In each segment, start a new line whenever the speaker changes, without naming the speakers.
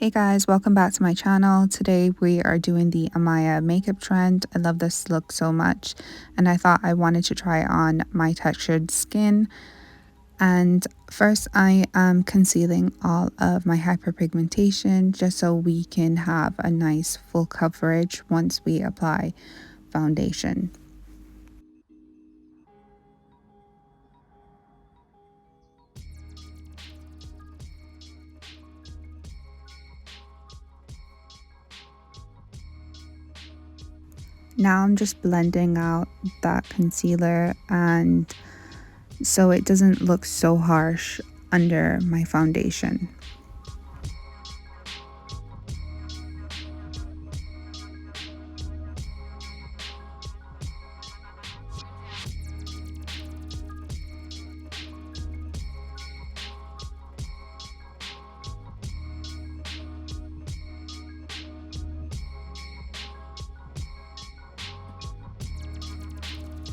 Hey guys, welcome back to my channel. Today we are doing the Amaya makeup trend. I love this look so much and I thought I wanted to try on my textured skin. And first I am concealing all of my hyperpigmentation just so we can have a nice full coverage once we apply foundation. Now I'm just blending out that concealer and so it doesn't look so harsh under my foundation.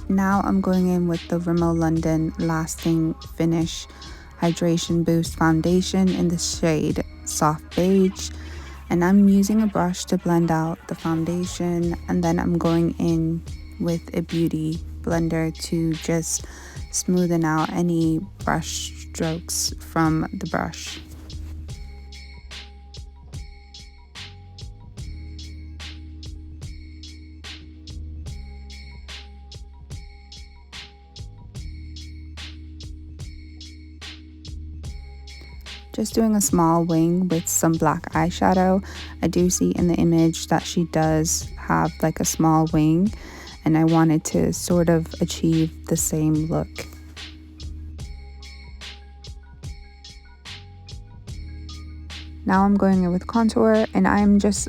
Now I'm going in with the Rimmel London Lasting Finish Hydration Boost Foundation in the shade Soft Beige. And I'm using a brush to blend out the foundation, and then I'm going in with a beauty blender to just smoothen out any brush strokes from the brush. Just doing a small wing with some black eyeshadow. I do see in the image that she does have like a small wing, and I wanted to sort of achieve the same look. Now I'm going in with contour and I'm just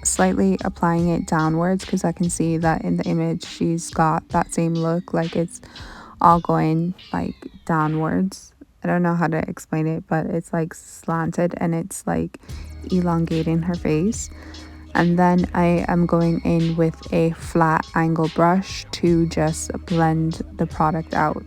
slightly applying it downwards because I can see that in the image she's got that same look, like it's all going like downwards. I don't know how to explain it, but it's like slanted and it's like elongating her face. And then I am going in with a flat angle brush to just blend the product out.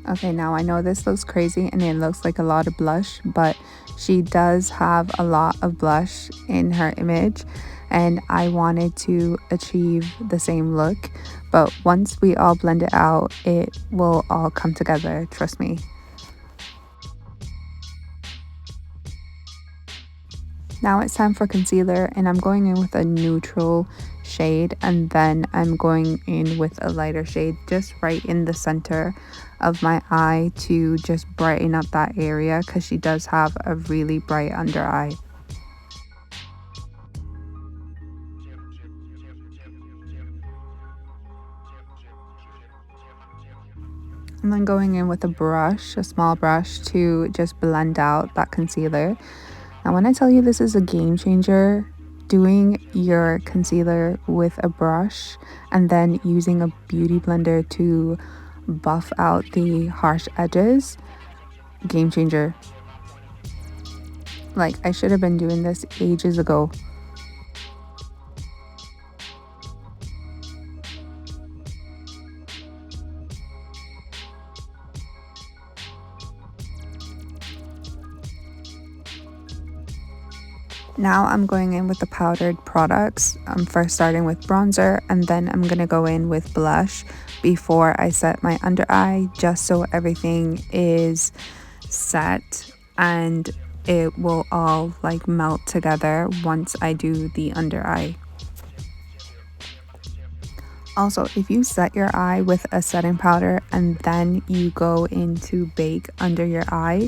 Okay, now I know this looks crazy and it looks like a lot of blush, but she does have a lot of blush in her image and I wanted to achieve the same look, but once we all blend it out, it will all come together, trust me. Now it's time for concealer and I'm going in with a neutral shade and then I'm going in with a lighter shade just right in the center of my eye to just brighten up that area because she does have a really bright under eye. And then going in with a brush, a small brush, to just blend out that concealer. Now when I tell you this is a game changer, doing your concealer with a brush and then using a beauty blender to buff out the harsh edges, game changer. Like, I should have been doing this ages ago. Now I'm going in with the powdered products. I'm first starting with bronzer and then I'm going to go in with blush before I set my under eye, just so everything is set and it will all like melt together once I do the under eye. Also, if you set your eye with a setting powder and then you go into bake under your eye,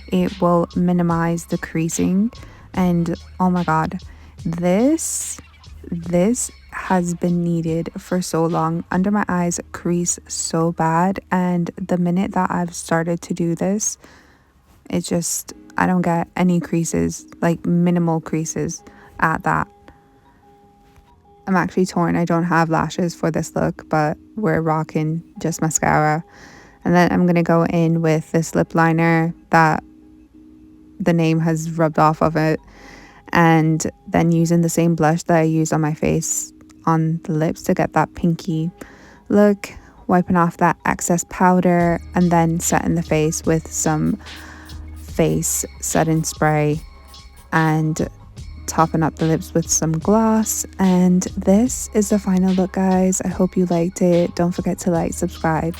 it will minimize the creasing. And oh my god, this has been needed for so long. Under my eyes crease so bad, and the minute that I've started to do this, it just, I don't get any creases, like minimal creases at that. I'm actually torn. I don't have lashes for this look, but we're rocking just mascara. And then I'm going to go in with this lip liner that the name has rubbed off of it. And then using the same blush that I use on my face on the lips to get that pinky look. Wiping off that excess powder and then setting the face with some face setting spray and topping up the lips with some gloss. And this is the final look, guys. I hope you liked it. Don't forget to like, subscribe.